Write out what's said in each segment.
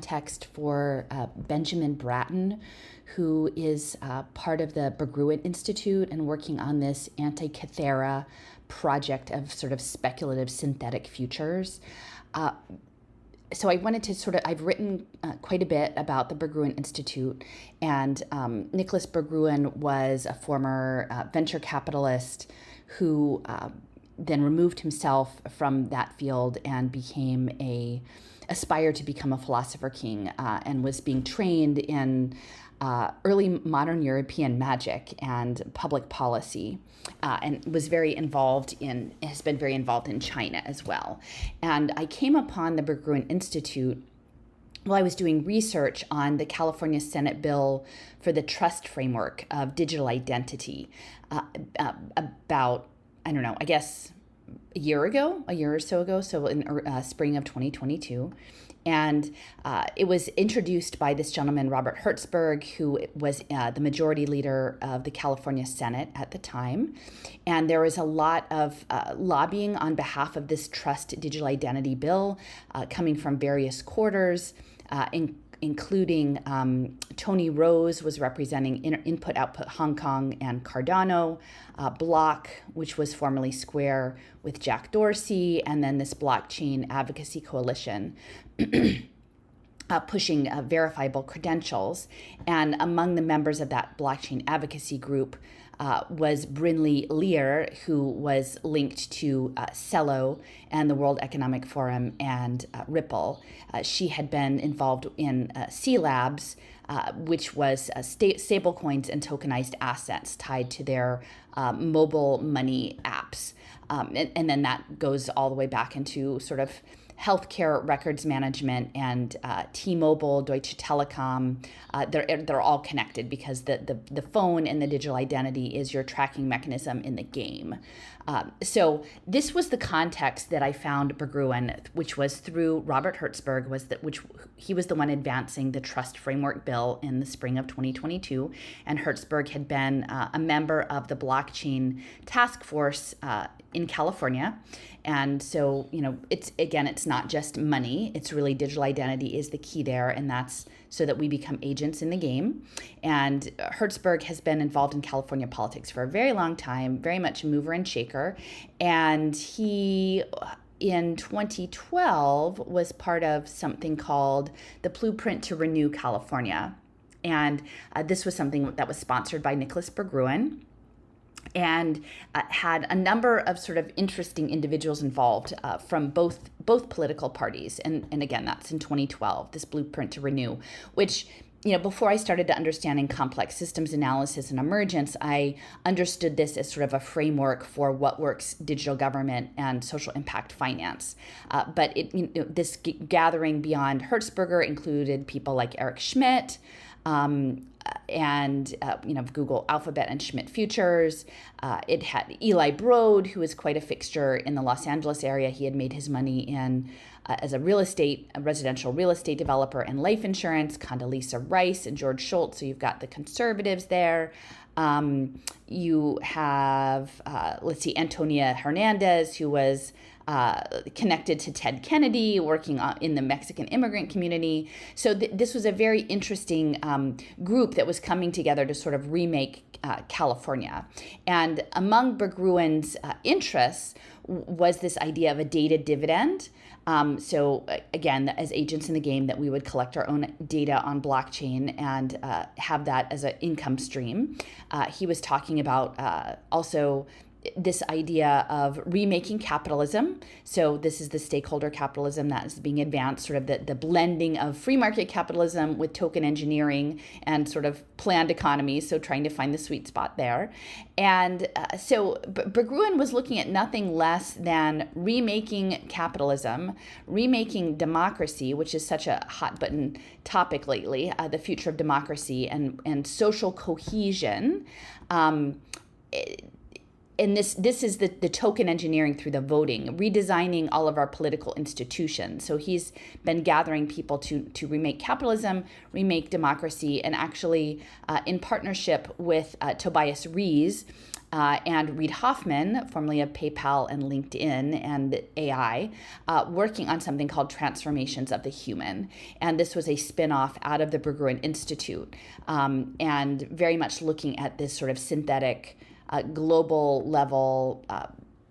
Text for Benjamin Bratton, who is part of the Berggruen Institute and working on this anti-cathera project of sort of speculative synthetic futures. So I wanted to I've written quite a bit about the Berggruen Institute, and Nicholas Berggruen was a former venture capitalist who then removed himself from that field and aspired to become a philosopher king, and was being trained in early modern European magic and public policy, and has been very involved in China as well. And I came upon the Berggruen Institute while I was doing research on the California Senate bill for the trust framework of digital identity, about, I don't know, I guess a year or so ago, so in spring of 2022. And it was introduced by this gentleman, Robert Hertzberg, who was the majority leader of the California Senate at the time. And there was a lot of lobbying on behalf of this trust digital identity bill coming from various quarters, including Tony Rose was representing Input Output Hong Kong and Cardano, Block, which was formerly Square with Jack Dorsey, and then this blockchain advocacy coalition pushing verifiable credentials. And among the members of that blockchain advocacy group was Brinley Lear, who was linked to Cello and the World Economic Forum and Ripple. She had been involved in C Labs, which was stablecoins and tokenized assets tied to their mobile money apps. And then that goes all the way back into sort of healthcare records management and T-Mobile, Deutsche Telekom. They're all connected because the phone and the digital identity is your tracking mechanism in the game. So this was the context that I found Berggruen, which was through Robert Hertzberg, which he was the one advancing the trust framework bill in the spring of 2022, and Hertzberg had been a member of the blockchain task force in California. And so, it's not just money, it's really digital identity is the key there, and that's so that we become agents in the game. And Hertzberg has been involved in California politics for a very long time, very much a mover and shaker. And he, in 2012, was part of something called the Blueprint to Renew California. And this was something that was sponsored by Nicholas Berggruen, and had a number of sort of interesting individuals involved from both political parties. And again, that's in 2012, this Blueprint to Renew, which, before I started to understanding complex systems analysis and emergence, I understood this as sort of a framework for what works digital government and social impact finance. But this gathering beyond Hertzberger included people like Eric Schmidt, and Google Alphabet and Schmidt Futures. It had Eli Broad, who is quite a fixture in the Los Angeles area. He had made his money in as a residential real estate developer and life insurance. Condoleezza Rice and George Shultz. So you've got the conservatives there. You have, Antonia Hernandez, who was connected to Ted Kennedy, working in the Mexican immigrant community. So this was a very interesting group that was coming together to sort of remake California. And among Berggruen's interests was this idea of a data dividend. So again, as agents in the game, that we would collect our own data on blockchain and have that as an income stream. He was talking about also this idea of remaking capitalism. So this is the stakeholder capitalism that is being advanced, sort of the blending of free market capitalism with token engineering and sort of planned economies, so trying to find the sweet spot there. And so Berggruen was looking at nothing less than remaking capitalism, remaking democracy, which is such a hot button topic lately, the future of democracy and social cohesion. and this is the token engineering through the voting, redesigning all of our political institutions. So he's been gathering people to remake capitalism, remake democracy, and actually in partnership with Tobias Rees and Reid Hoffman, formerly of PayPal and LinkedIn and AI, working on something called Transformations of the Human. And this was a spin-off out of the Berggruen Institute, and very much looking at this sort of synthetic global level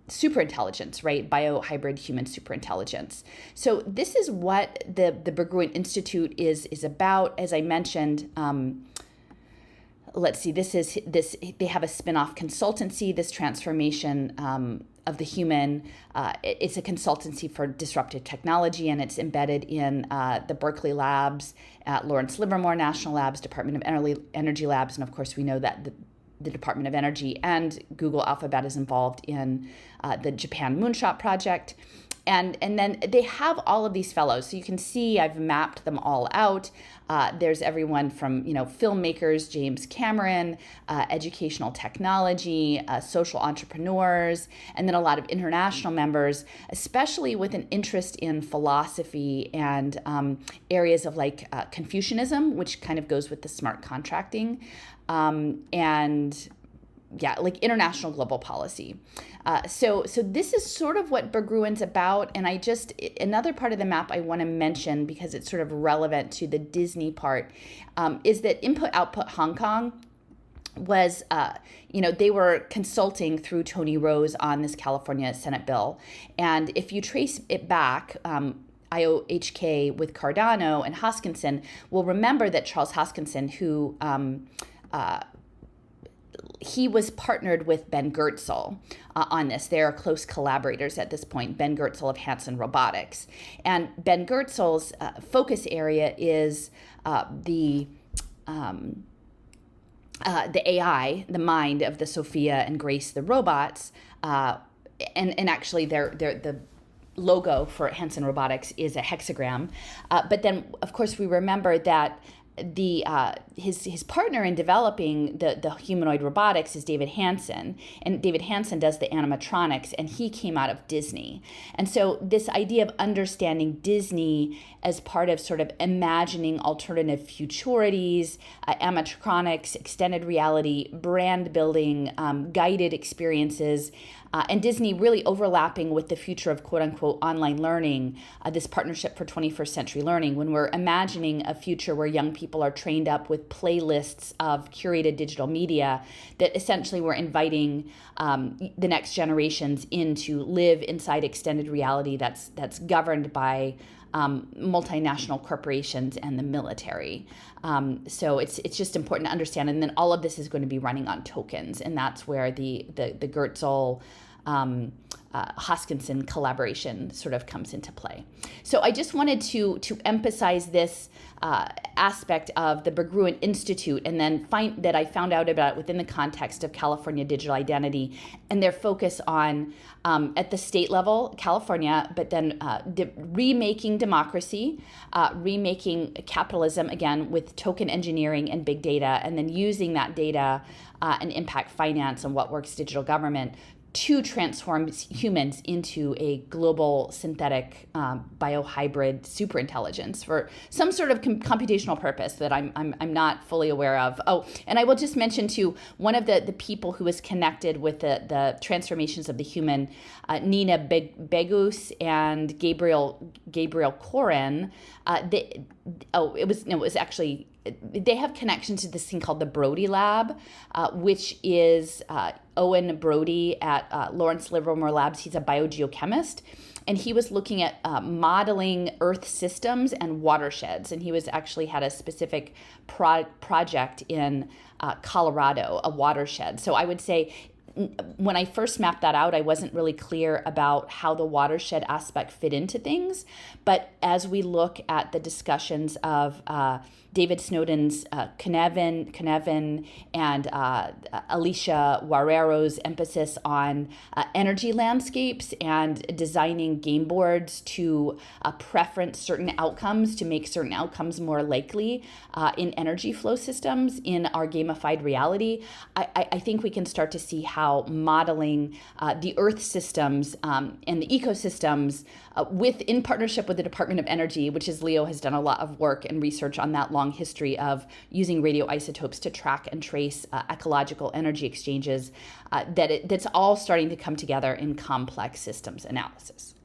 superintelligence, right? Biohybrid human superintelligence. So this is what the Berggruen Institute is about. As I mentioned, let's see, they have a spin-off consultancy, this transformation of the human. It's a consultancy for disruptive technology, and it's embedded in the Berkeley Labs, at Lawrence Livermore National Labs, Department of Energy Labs, and of course we know that the Department of Energy and Google Alphabet is involved in the Japan Moonshot project. And then they have all of these fellows. So you can see I've mapped them all out. There's everyone from, filmmakers, James Cameron, educational technology, social entrepreneurs, and then a lot of international members, especially with an interest in philosophy and areas of like Confucianism, which kind of goes with the smart contracting, and like international global policy. So this is sort of what Berggrun's about. And another part of the map I want to mention, because it's sort of relevant to the Disney part, is that Input Output Hong Kong was, they were consulting through Tony Rose on this California Senate bill. And if you trace it back, IOHK with Cardano and Hoskinson will remember that Charles Hoskinson, who he was partnered with Ben Goertzel on this. They are close collaborators at this point, Ben Goertzel of Hanson Robotics. And Ben Goertzel's focus area is the AI, the mind of the Sophia and Grace, the robots, and actually the logo for Hanson Robotics is a hexagram. But then, of course, we remember that his partner in developing the humanoid robotics is David Hanson, and David Hanson does the animatronics, and he came out of Disney. And so this idea of understanding Disney as part of sort of imagining alternative futurities, animatronics, extended reality, brand building, guided experiences, and Disney really overlapping with the future of quote-unquote online learning, this partnership for 21st century learning, when we're imagining a future where young people are trained up with playlists of curated digital media that essentially we're inviting the next generations in to live inside extended reality that's governed by multinational corporations and the military. So it's just important to understand. And then all of this is going to be running on tokens, and that's where the Goertzel Hoskinson collaboration sort of comes into play. So I just wanted to emphasize this aspect of the Berggruen Institute, and then I found out about it within the context of California digital identity and their focus on at the state level, California, but then remaking democracy, remaking capitalism, again, with token engineering and big data, and then using that data and impact finance and what works digital government to transform humans into a global synthetic biohybrid superintelligence for some sort of computational purpose that I'm not fully aware of. Oh, and I will just mention too, one of the people who was connected with the transformations of the human, Nina Begus and Gabriel Koren. They have connections to this thing called the Brody Lab, which is Owen Brody at Lawrence Livermore Labs. He's a biogeochemist, and he was looking at modeling Earth systems and watersheds. And he was actually had a specific project in Colorado, a watershed. So I would say, when I first mapped that out, I wasn't really clear about how the watershed aspect fit into things. But as we look at the discussions of David Snowden's Cynefin and Alicia Guerrero's emphasis on energy landscapes and designing game boards to preference certain outcomes, to make certain outcomes more likely in energy flow systems in our gamified reality, I think we can start to see how how modeling the Earth systems and the ecosystems in partnership with the Department of Energy, which is Leo has done a lot of work and research on that long history of using radioisotopes to track and trace ecological energy exchanges, that's all starting to come together in complex systems analysis.